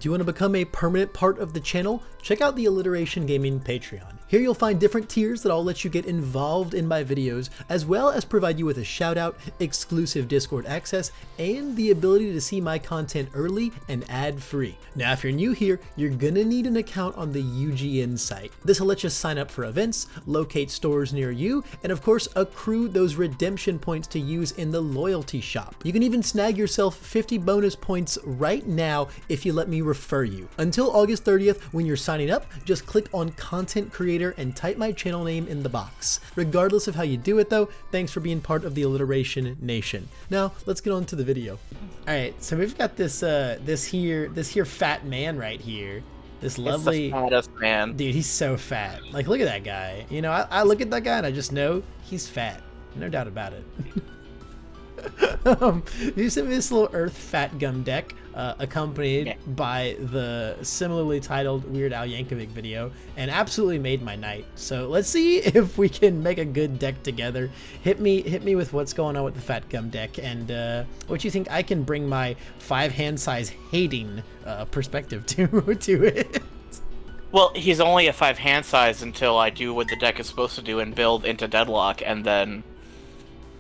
Do you want to become a permanent part of the channel? Check out the Alliteration Gaming Patreon. Here you'll find different tiers that all let you get involved in my videos, as well as provide you with a shout out, exclusive Discord access, and the ability to see my content early and ad free. Now, if you're new here, you're gonna need an account on the UGN site. This will let you sign up for events, locate stores near you, and of course, accrue those redemption points to use in the loyalty shop. You can even snag yourself 50 bonus points right now if you let me refer you. Until August 30th, when you're signing up, just click on Content Creator and type my channel name in the box. Regardless of how you do it though, thanks for being part of the Alliteration Nation. Now, let's get on to the video. All right, so we've got this this here fat man right here. This lovely it's the fattest man. Dude, he's so fat. Like, look at that guy. You know, I look at that guy and I just know he's fat. No doubt about it. You sent me this little Earth Fat Gum deck, accompanied by the similarly titled Weird Al Yankovic video, and absolutely made my night. So let's see if we can make a good deck together. Hit me with what's going on with the Fat Gum deck, and what you think I can bring my 5 hand size hating perspective to it. Well, he's only a 5 hand size until I do what the deck is supposed to do and build into Deadlock, and then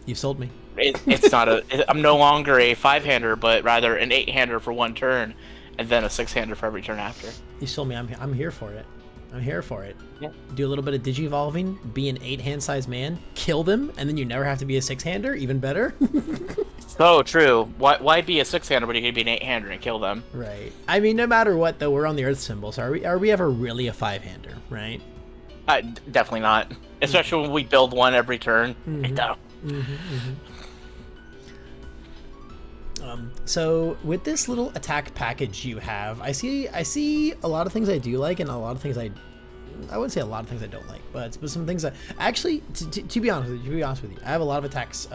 You've sold me. It's not I'm no longer a 5-hander, but rather an 8-hander for one turn, and then a 6-hander for every turn after. You sold me. I'm here for it. I'm here for it. Yeah. Do a little bit of digi-evolving, be an 8-hand size man, kill them, and then you never have to be a 6-hander. Even better. So true. Why be a 6-hander when you can be an 8-hander and kill them? Right. I mean, no matter what, though, we're on the Earth symbol. So are we ever really a 5-hander, right? Definitely not. Especially when we build one every turn. No. So with this little attack package you have, I see a lot of things I do like, and a lot of things I wouldn't say a lot of things I don't like, but some things that actually, to be honest with you, I have a lot of attacks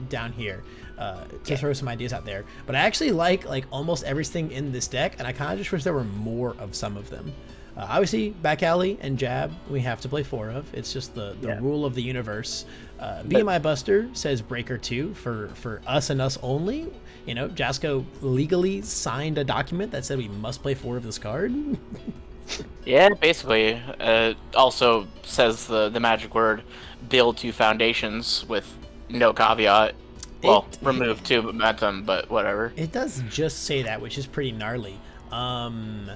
down here to throw some ideas out there. But I actually like almost everything in this deck, and I kind of just wish there were more of some of them. Obviously, back alley and jab we have to play 4 of. It's just the rule of the universe. BMI Buster says Breaker 2 for us and us only. You know, Jasco legally signed a document that said we must play 4 of this card. Yeah, basically. Also says the magic word, build 2 foundations with no caveat. Well, remove 2 momentum, but whatever. It does just say that, which is pretty gnarly. Heart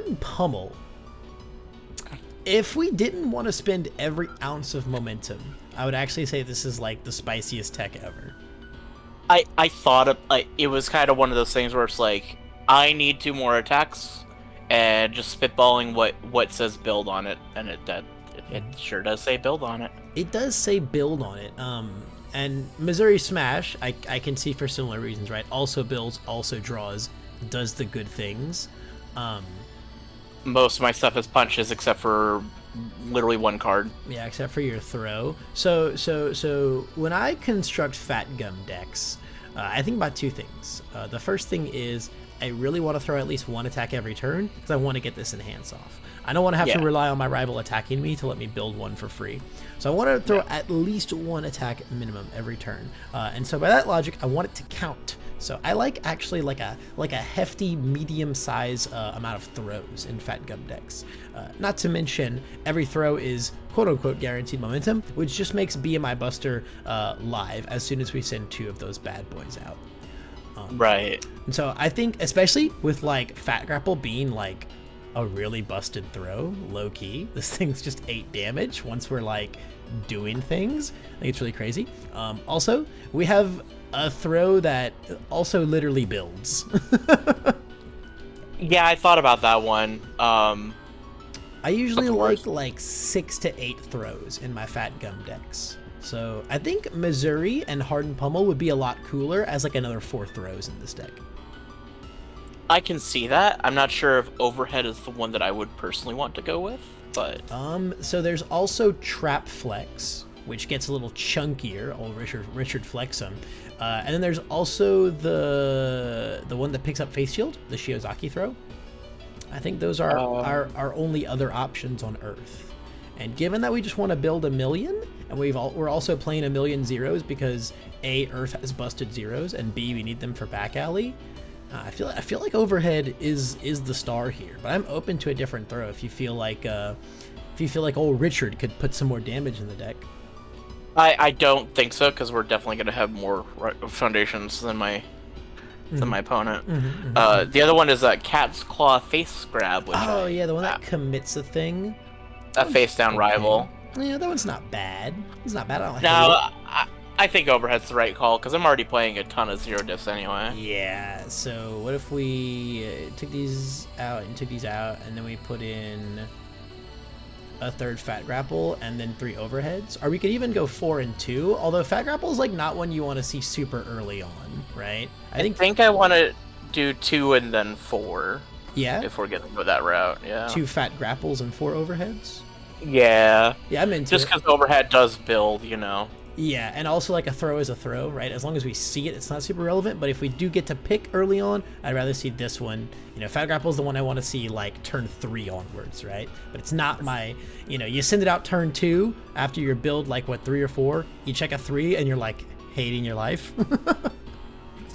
and Pummel. If we didn't want to spend every ounce of momentum, I would actually say this is like the spiciest tech ever. I thought it was kind of one of those things where it's like, I need 2 more attacks, and just spitballing what says build on it, and it sure does say build on it. It does say build on it. And Missouri Smash, I can see for similar reasons, right? Also builds, also draws, does the good things. Most of my stuff is punches, except for literally 1 card. Yeah, except for your throw. So when I construct Fat Gum decks, I think about 2 things. The first thing is I really want to throw at least 1 attack every turn, because I want to get this enhance off. I don't want to have to rely on my rival attacking me to let me build 1 for free. So I want to throw at least 1 attack minimum every turn. And so by that logic, I want it to count. So I like actually like a hefty medium size amount of throws in Fat Gum decks. Not to mention every throw is quote unquote guaranteed momentum, which just makes BMI Buster live as soon as we send 2 of those bad boys out. Right. And so I think especially with like Fat Grapple being like a really busted throw, low key, this thing's just 8 damage once we're like doing things. I think it's really crazy. Also, we have a throw that also literally builds. Yeah, I thought about that one. I usually like 6 to 8 throws in my Fat Gum decks. So I think Missouri and Hardened Pummel would be a lot cooler as like another 4 throws in this deck. I can see that. I'm not sure if Overhead is the one that I would personally want to go with, but so there's also Trap Flex, which gets a little chunkier, old Richard Flexum. And then there's also the one that picks up Face Shield, the Shiozaki throw. I think those are our only other options on Earth. And given that we just want to build 1 million, and we're also playing 1 million zeros because A, Earth has busted zeros, and B, we need them for back alley, I feel like overhead is the star here, but I'm open to a different throw if you feel like old Richard could put some more damage in the deck. I don't think so, because we're definitely going to have more foundations than my opponent. The other one is a Cat's Claw face grab. Which the one that commits a thing. A face down rival. Yeah, that one's not bad. It's not bad. I don't I think overhead's the right call, because I'm already playing a ton of zero discs anyway. Yeah, so what if we took these out, and then we put in a third Fat Grapple, and then 3 overheads? Or we could even go 4 and 2, although Fat Grapple is like not one you want to see super early on, right? I think I want to do 2 and then 4. Yeah? If we're going to go that route, yeah. 2 Fat Grapples and 4 overheads? Yeah. Yeah, I'm into Just because overhead does build, you know. Yeah, and also like a throw is a throw, right? As long as we see it, it's not super relevant. But if we do get to pick early on, I'd rather see this one. You know, Fat Grapple is the one I want to see like turn 3 onwards, right? But it's not my, you send it out turn 2 after your build, like what, 3 or 4. You check a 3 and you're like hating your life.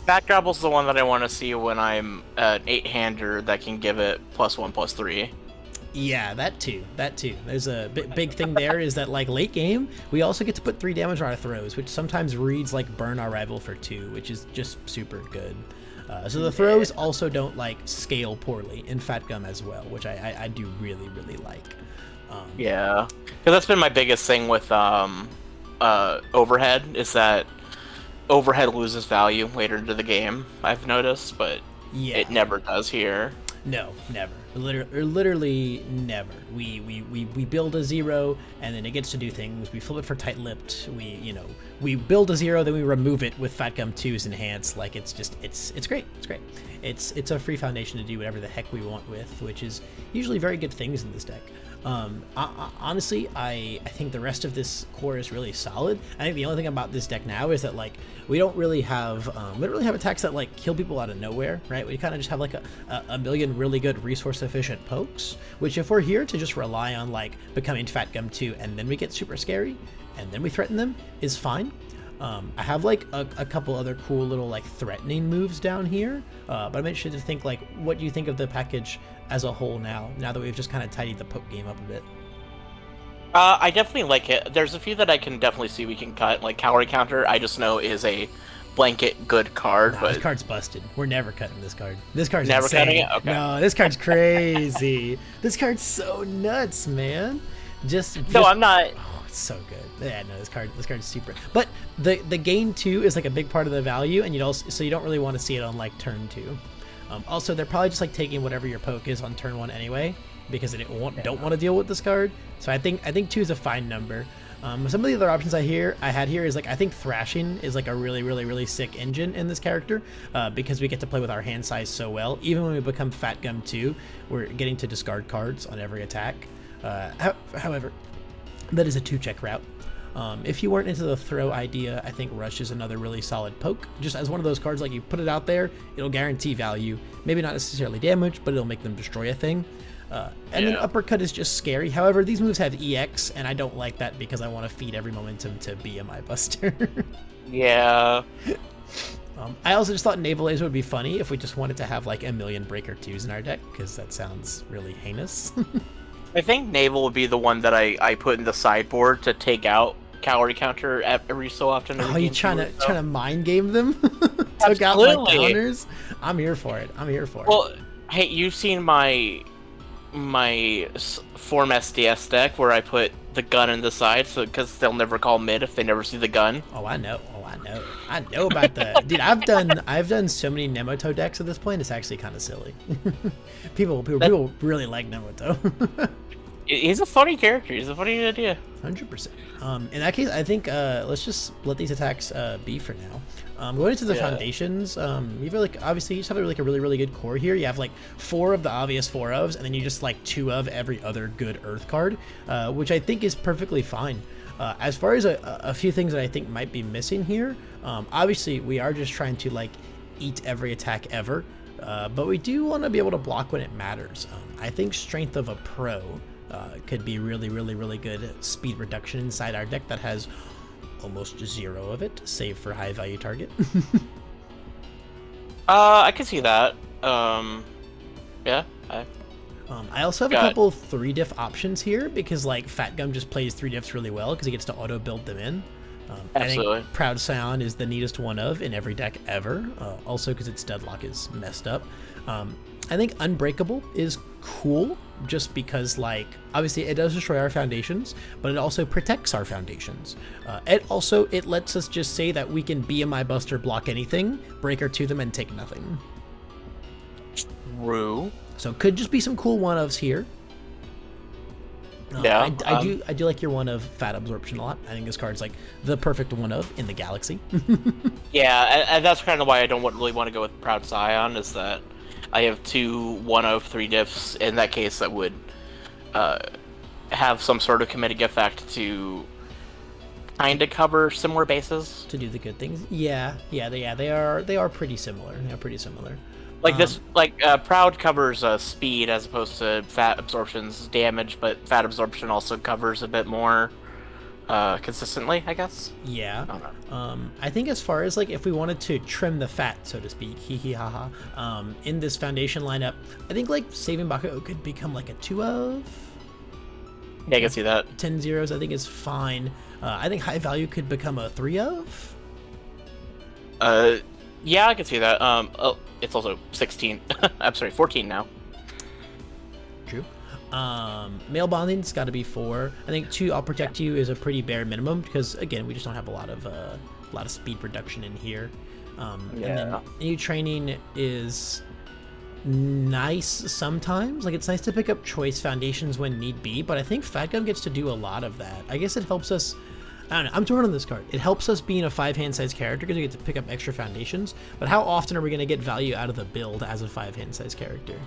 Fat Grapple's the one that I want to see when I'm an 8-hander that can give it +1/+3. Yeah, that too. There's a big thing there is that like late game, we also get to put 3 damage on our throws, which sometimes reads like burn our rival for 2, which is just super good. So the throws also don't like scale poorly in Fat Gum as well, which I do really, really like. Yeah, because that's been my biggest thing with overhead, is that overhead loses value later into the game, I've noticed, but yeah, it never does here. No, never. Literally never. We build a 0 and then it gets to do things. We flip it for tight-lipped. We build a 0, then we remove it with Fat Gum 2's enhance. Like it's great. It's great. It's a free foundation to do whatever the heck we want with, which is usually very good things in this deck. Honestly, I think the rest of this core is really solid. I think the only thing about this deck now is that like we don't really have attacks that like kill people out of nowhere, right? We kind of just have like a million really good resource efficient pokes, which if we're here to just rely on like becoming Fat Gum 2 and then we get super scary and then we threaten them is fine. I have like a couple other cool little like threatening moves down here, but I'm interested to think like what do you think of the package as a whole now that we've just kind of tidied the poke game up a bit? I definitely like it. There's a few that I can definitely see we can cut, like Calorie Counter. I just know is a blanket good card. But this card's busted. We're never cutting this card. This card's never insane. cutting it. Okay. No, this card's crazy. This card's so nuts, man. No, I'm not. Oh, it's so good. Yeah, no, this card's super. But the gain 2 is like a big part of the value, and you don't really want to see it on like turn 2. Also, they're probably just like taking whatever your poke is on turn 1 anyway, because they don't want to deal with this card. So I think 2 is a fine number. Some of the other options I had here is like I think Thrashing is like a really, really, really sick engine in this character, because we get to play with our hand size so well. Even when we become Fat Gum 2, we're getting to discard cards on every attack. However, that is a 2-check route. If you weren't into the throw idea, I think Rush is another really solid poke. Just as one of those cards, like you put it out there, it'll guarantee value. Maybe not necessarily damage, but it'll make them destroy a thing. Then Uppercut is just scary. However, these moves have EX, and I don't like that because I want to feed every momentum to BMI Buster. Yeah. I also just thought Naval Laser would be funny if we just wanted to have like a million Breaker 2s in our deck, because that sounds really heinous. I think Naval would be the one that I put in the sideboard to take out Calorie Counter every so often. Oh, you trying to mind game them? Took out my counters? I'm here for it. Well, hey, you've seen my Form SDS deck where I put the gun in the side, so because they'll never call mid if they never see the gun. Oh, I know about that. Dude, I've done so many Nemoto decks at this point. It's actually kind of silly. people really like Nemoto. He's a funny character. He's a funny idea. 100%. In that case, I think let's just let these attacks be for now. Going into the foundations, you've obviously you just have like a really, really good core here. You have like 4 of the obvious 4 ofs, and then you just like 2 of every other good Earth card, which I think is perfectly fine. As far as a few things that I think might be missing here, obviously we are just trying to like eat every attack ever, but we do want to be able to block when it matters. I think Strength of a Pro could be really, really, really good speed reduction inside our deck that has almost 0 of it, save for high value target. I can see that. Yeah. I also have a Got it. couple 3-diff options here because like Fat Gum just plays 3-diffs really well because he gets to auto build them in. I think Absolutely. Proud Scion is the neatest one of in every deck ever, also because its deadlock is messed up. I think Unbreakable is cool just because, like, obviously it does destroy our foundations, but it also protects our foundations. It lets us just say that we can BMI Buster block anything, breaker to them, and take nothing. True. So could just be some cool one-ofs here. Yeah. I do like your one of Fat Absorption a lot. I think this card's like the perfect one of in the galaxy. Yeah, and that's kind of why I don't really want to go with Proud Scion, is that I have 2 1/3 diffs in that case that would have some sort of comedic effect to kind of cover similar bases. To do the good things. They are pretty similar. They're pretty similar. Like Proud covers speed as opposed to Fat Absorption's damage, but Fat Absorption also covers a bit more consistently, I guess. Yeah. I don't know. I think as far as like if we wanted to trim the fat, so to speak, hee hee ha ha, in this foundation lineup, I think like Saving Bakugo could become like a 2 of. Yeah, I can see that. 10 zeros I think is fine. I think High Value could become a 3 of. Yeah, I can see that. Oh, it's also 16. I'm sorry, 14 now. True. Male Bonding's got to be 4. I think 2 I'll Protect You is a pretty bare minimum because again we just don't have a lot of speed reduction in here. And then new training is nice sometimes. Like it's nice to pick up choice foundations when need be, but I think Fat Gum gets to do a lot of that. I guess it helps us. I don't know. I'm torn on this card. It helps us being a 5-hand size character because we get to pick up extra foundations. But how often are we going to get value out of the build as a 5-hand size character?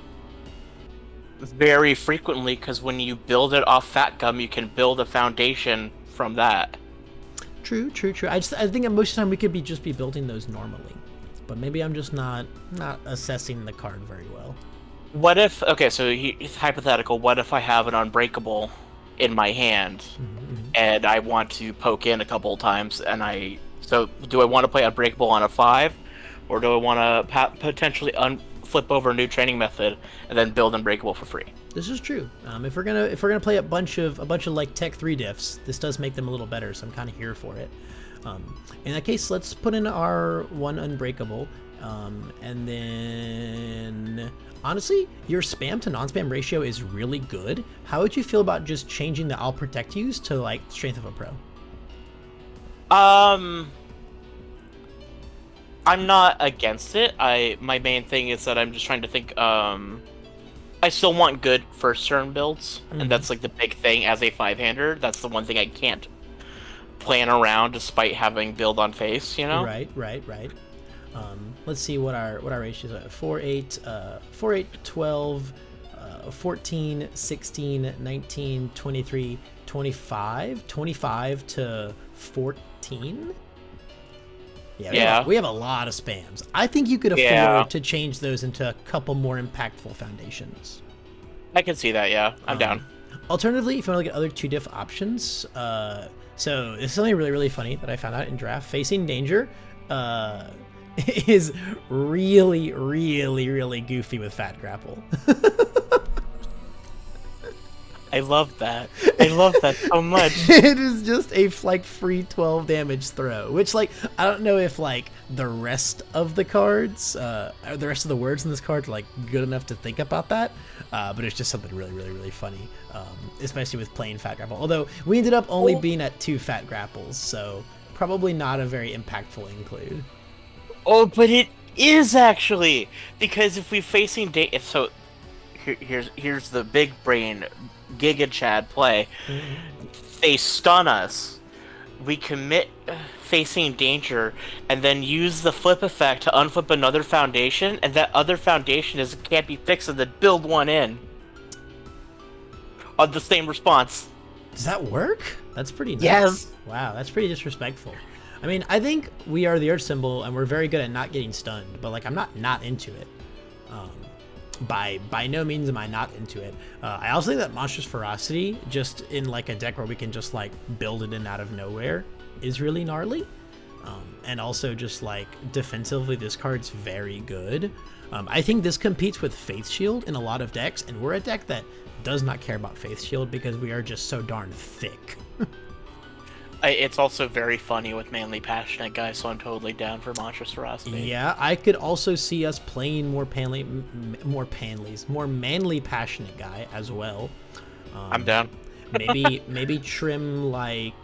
Very frequently, because when you build it off Fat Gum, you can build a foundation from that. True. I think most of the time we could just be building those normally, but maybe I'm just not assessing the card very well. What if? Okay, so it's hypothetical. What if I have an Unbreakable in my hand, and I want to poke in a couple of times, and so do I want to play Unbreakable on a 5, or do I want to potentially flip over a new training method and then build Unbreakable for free? This is true. If we're gonna play a bunch of like Tech 3 diffs, this does make them a little better. So I'm kind of here for it. In that case, let's put in our 1 Unbreakable, and then honestly, your spam to non-spam ratio is really good. How would you feel about just changing the I'll Protect Yous to like Strength of a Pro? I'm not against it. My main thing is that I'm just trying to think. I still want good first turn builds, and that's like the big thing as a 5-hander. That's the one thing I can't plan around despite having build on face, you know? Right. Let's see what our ratios are. 4, 8, 4, 8, 12, 14, 16, 19, 23, 25, 25 to 14. Yeah, we have a lot of spams. I think you could afford to change those into a couple more impactful foundations. I can see that, yeah. I'm down. Alternatively, if you want to look at other 2-diff options, so this is something really, really funny that I found out in draft. Facing Danger is really, really, really goofy with Fat Grapple. I love that. I love that so much. It is just a like free 12 damage throw, which like I don't know if like the rest of the cards, or the rest of the words in this card are like good enough to think about that. But it's just something really, really, really funny, especially with playing Fat Grapple. Although we ended up only being at 2 Fat Grapples, so probably not a very impactful include. Oh, but it is actually, because if we facing so here's the big brain Giga Chad play. They stun us. We commit Facing Danger, and then use the flip effect to unflip another foundation, and that other foundation can't be fixed, and then build one in on the same response. Does that work? That's pretty nice. Yes. Wow, that's pretty disrespectful. I mean, I think we are the Earth symbol, and we're very good at not getting stunned, but like I'm not into it. By no means am I not into it. I also think that Monstrous Ferocity, just in like a deck where we can just like build it in out of nowhere, is really gnarly. And also just like defensively, this card's very good. I think this competes with Faith Shield in a lot of decks, and we're a deck that does not care about Faith Shield because we are just so darn thick. It's also very funny with Manly Passionate guys, so I'm totally down for Monstrous Ferocity. Yeah, I could also see us playing more Manly Passionate guy as well. I'm down. maybe trim like...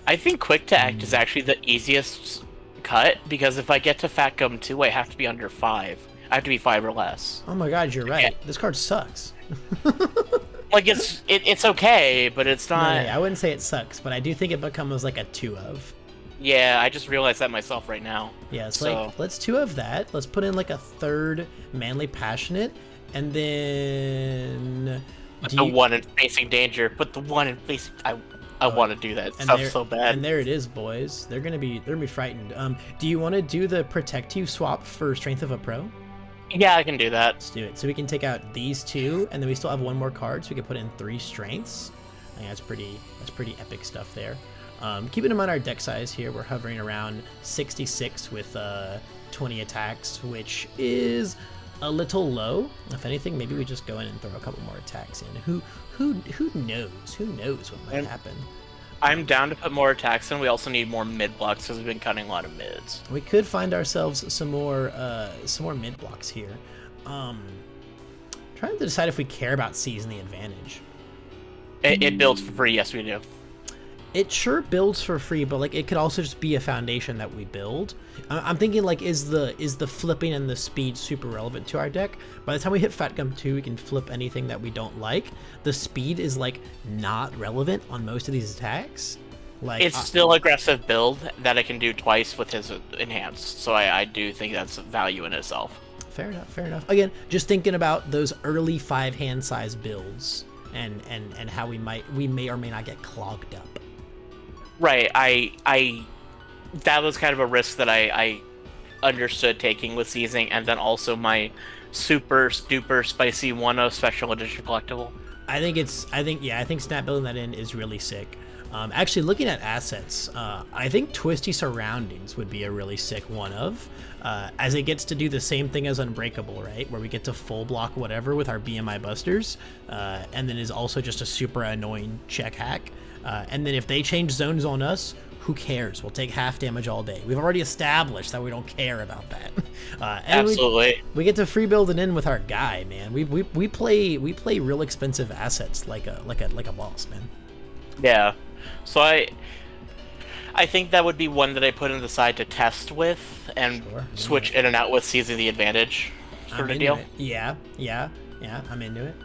I think Quick to Act is actually the easiest cut, because if I get to Fat Gum 2, I have to be under 5. I have to be 5 or less. Oh my god, you're right. This card sucks. Like, it's okay, but it's not... No, I wouldn't say it sucks, but I do think it becomes like a 2 of. Yeah, I just realized that myself right now. Yeah, it's like, let's 2 of that. Let's put in like a 3rd Manly Passionate, and then... The one in Facing Danger. Put the one in Facing... I want to do that. It sounds so bad. And there it is, boys. They're gonna be frightened. Do you want to do the Protect You swap for Strength of a Pro? Yeah, I can do that. Let's do it. So we can take out these 2, and then we still have 1 more card, so we can put in 3 strengths. I think that's pretty epic stuff there. Keeping in mind our deck size here, we're hovering around 66 with 20 attacks, which is a little low. If anything, maybe we just go in and throw a couple more attacks in. Who knows? Who knows what might happen? I'm down to put more attacks in. We also need more mid blocks because we've been cutting a lot of mids. We could find ourselves some more mid blocks here. Trying to decide if we care about Seizing the Advantage. It builds for free. Yes, we do. It sure builds for free, but like it could also just be a foundation that we build. I'm thinking like, is the flipping and the speed super relevant to our deck? By the time we hit Fat Gum 2, we can flip anything that we don't like. The speed is like not relevant on most of these attacks. Like it's still aggressive build that I can do twice with his enhanced, so I do think that's value in itself. Fair enough. Fair enough. Again, just thinking about those early 5-hand size builds and how we may or may not get clogged up. Right, that was kind of a risk that I understood taking with Seizing, and then also my super duper spicy 1/0 special edition collectible. I think snap building that in is really sick. Actually, looking at assets, I think Twisty Surroundings would be a really sick 1/0, as it gets to do the same thing as Unbreakable, right? Where we get to full block whatever with our BMI Busters, and then is also just a super annoying check hack. And then if they change zones on us, who cares? We'll take half damage all day. We've already established that we don't care about that. And absolutely. We get to free build it in with our guy, man. We play real expensive assets like a boss, man. Yeah. So I think that would be one that I put in the side to test with and switch in and out with Seizing the Advantage sort of deal. Yeah. I'm into it.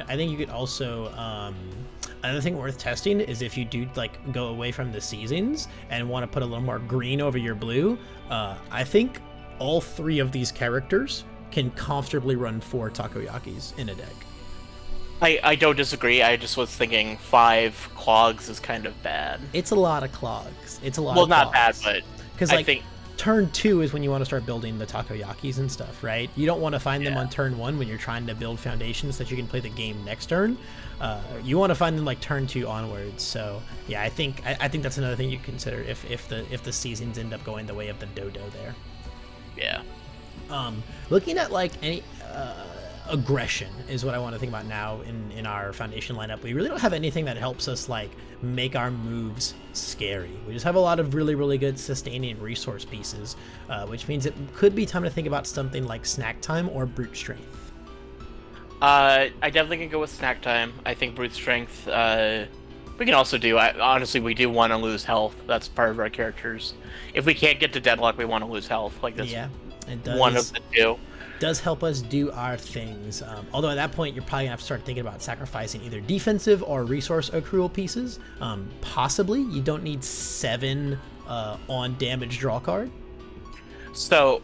I think you could also another thing worth testing is if you do like go away from the seasons and want to put a little more green over your blue. I think all 3 of these characters can comfortably run 4 Takoyakis in a deck. I don't disagree. I just was thinking 5 clogs is kind of bad. It's a lot of clogs. Well, not bad, but because I think turn 2 is when you want to start building the Takoyakis and stuff, right? You don't want to find them on turn 1 when you're trying to build foundations that you can play the game next turn. You want to find them like turn 2 onwards. So yeah, I think that's another thing you consider if the seasons end up going the way of the dodo there. Yeah. Looking at like any aggression is what I want to think about now in our foundation lineup. We really don't have anything that helps us like make our moves scary. We just have a lot of really good sustaining resource pieces, which means it could be time to think about something like Snack Time or Brute Strength. I definitely can go with Snack Time. I think Brute Strength, we can also do, honestly, we do want to lose health. That's part of our characters. If we can't get to Deadlock, we want to lose health. Like this, yeah, it does. One of the 2. Does help us do our things. Although at that point, you're probably gonna have to start thinking about sacrificing either defensive or resource accrual pieces. Possibly, you don't need 7 on damage draw card. So,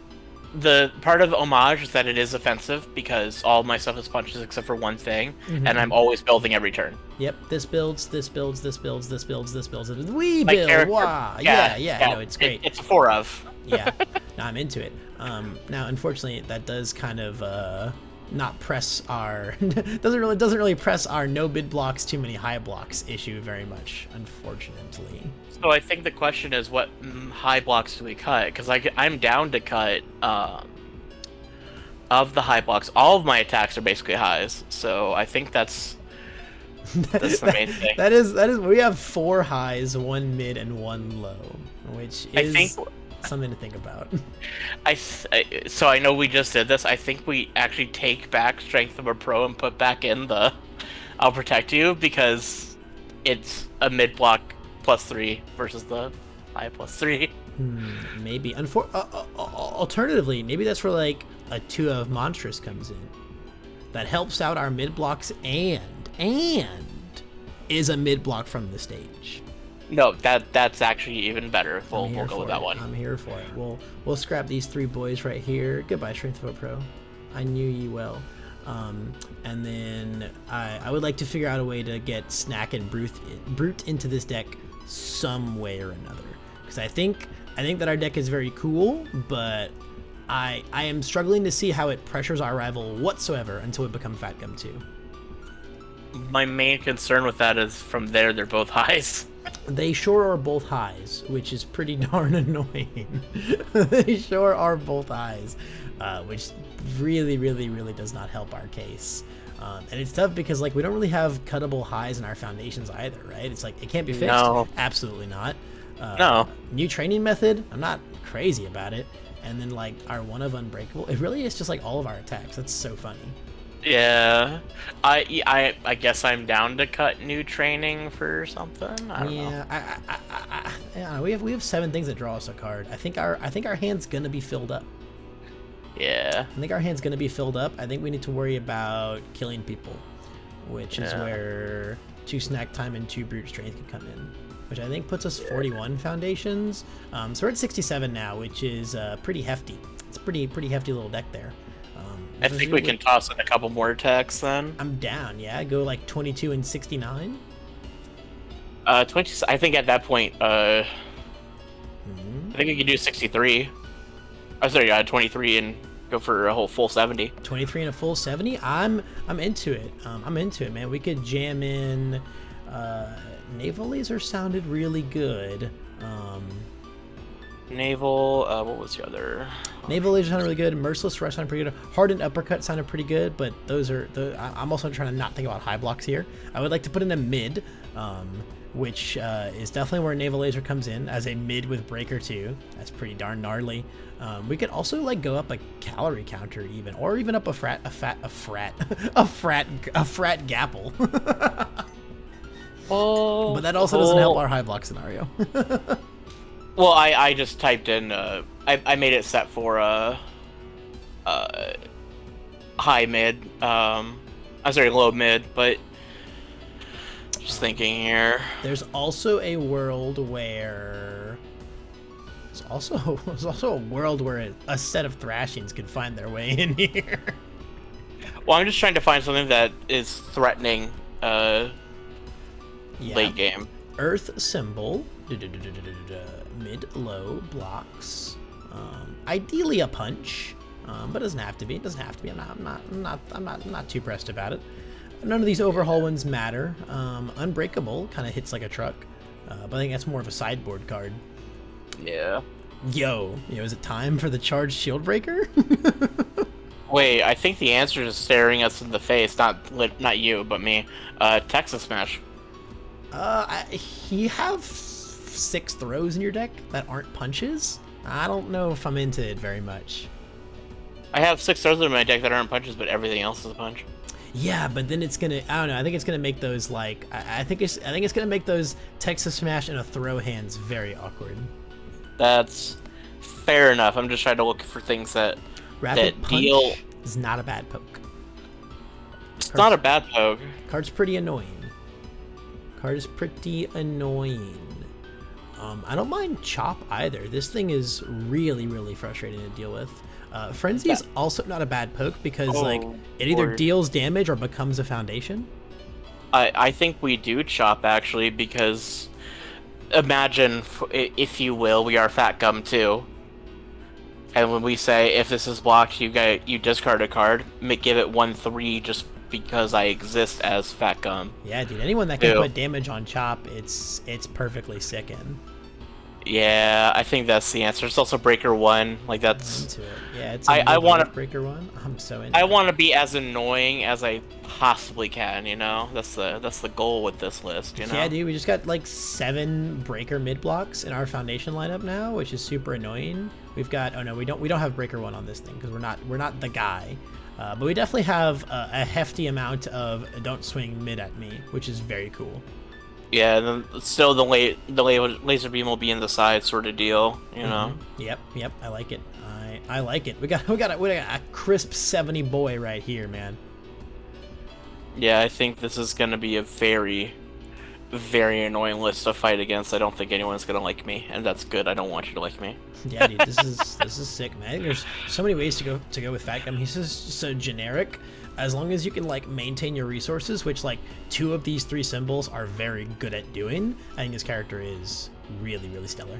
the part of Homage is that it is offensive because all my stuff is punches except for one thing, and I'm always building every turn. Yep, this builds. We build. Wow. Yeah. No, it's great. It's a 4 of. Yeah. No, I'm into it. Now, unfortunately, that does kind of not press our doesn't really press our no mid blocks too many high blocks issue very much, unfortunately. So I think the question is, what high blocks do we cut? Because I'm down to cut of the high blocks. All of my attacks are basically highs, so I think that's the main thing. That is we have 4 highs, 1 mid, and 1 low, which is something to think about. So I know we just did this. I think we actually take back Strength of a Pro and put back in the I'll protect you, because it's a mid block +3 versus the high +3. Maybe. Alternatively, maybe that's where like a 2 of Monstrous comes in. That helps out our mid blocks and is a mid block from the stage. No, that's actually even better. We'll go with that one. I'm here for it. We'll scrap these 3 boys right here. Goodbye, Strength of a Pro. I knew ye well. And then I would like to figure out a way to get Snack and Brute into this deck some way or another. Because I think that our deck is very cool, but I am struggling to see how it pressures our rival whatsoever until we become Fat Gum 2. My main concern with that is from there, they're both highs. They sure are both highs, which is pretty darn annoying. They sure are both highs, which really, really, really does not help our case. And it's tough because like we don't really have cuttable highs in our foundations either, right? It's like it can't be fixed. No. Absolutely not. No. New training method. I'm not crazy about it. And then like our 1 of Unbreakable. It really is just like all of our attacks. That's so funny. Yeah, I guess I'm down to cut new training for something. I don't know. Yeah, we have 7 things that draw us a card. I think our hand's gonna be filled up. Yeah. I think our hand's gonna be filled up. I think we need to worry about killing people, which is where 2 Snack Time and 2 Brute Strength can come in, which I think puts us 41 foundations. So we're at 67 now, which is pretty hefty. It's a pretty hefty little deck there. I think we can toss in a couple more attacks then. I'm down, yeah. Go like 22 and 69. 20. I think at that point, I think we can do 63. I'm sorry, 23 and go for a whole full 70. 23 and a full 70. I'm into it. I'm into it, man. We could jam in. Naval Laser sounded really good. Naval, what was the other? Naval Laser sounded really good. Merciless Rush sounded pretty good. Hardened Uppercut sounded pretty good, but those are I'm also trying to not think about high blocks here. I would like to put in a mid, which is definitely where Naval Laser comes in as a mid with Breaker 2. That's pretty darn gnarly. We could also like go up a calorie counter even, or even up a frat gapple. Oh, but that also doesn't help our high block scenario. Well, I just typed in, I made it set for, high mid, I'm sorry, low mid, but just thinking here. There's also a world where, there's also a world where a set of Thrashings could find their way in here. Well, I'm just trying to find something that is threatening, late game. Earth Symbol. Mid-low blocks, ideally a punch, but it doesn't have to be. It doesn't have to be. I'm not too pressed about it. None of these overhaul ones matter. Unbreakable kind of hits like a truck, but I think that's more of a sideboard card. Yeah. Yo, is it time for the charged shield breaker? Wait, I think the answer is staring us in the face. Not you, but me. Texas Smash. You have 6 throws in your deck that aren't punches. I don't know if I'm into it very much. I have 6 throws in my deck that aren't punches, but everything else is a punch. Yeah, but then it's gonna. I don't know. I think it's gonna make those like. I think it's gonna make those Texas Smash and a throw hands very awkward. That's fair enough. I'm just trying to look for things that Rapid punch deal. Is not a bad poke. It's not a bad poke. Card's pretty annoying. I don't mind Chop either. This thing is really, really frustrating to deal with. Frenzy is also not a bad poke because it either deals damage or becomes a foundation. I think we do Chop actually, because imagine, if you will, we are Fat Gum too. And when we say if this is blocked, you discard a card, give it 1/3 just because I exist as Fat Gum. Yeah, dude. Anyone that can put damage on Chop, it's perfectly sickin'. Yeah, I think that's the answer. It's also Breaker 1. Like that's. I'm into it. Yeah, it's. I want to Breaker 1. I'm so into. I want to be as annoying as I possibly can. You know, that's the goal with this list. You know. Yeah, dude. We just got like 7 Breaker mid blocks in our foundation lineup now, which is super annoying. We've got. Oh no, we don't have Breaker 1 on this thing because we're not the guy. But we definitely have a hefty amount of don't swing mid at me, which is very cool. Yeah, and then still the laser beam will be in the side sort of deal, you know. Yep, I like it. I like it. We got a crisp 70 boy right here, man. Yeah, I think this is gonna be a very, very annoying list to fight against. I don't think anyone's gonna like me, and that's good. I don't want you to like me. Yeah, dude, this is sick, man. I think there's so many ways to go with Fat Gum. He's just so generic. As long as you can like maintain your resources, which like 2 of these 3 symbols are very good at doing, I think this character is really, really stellar.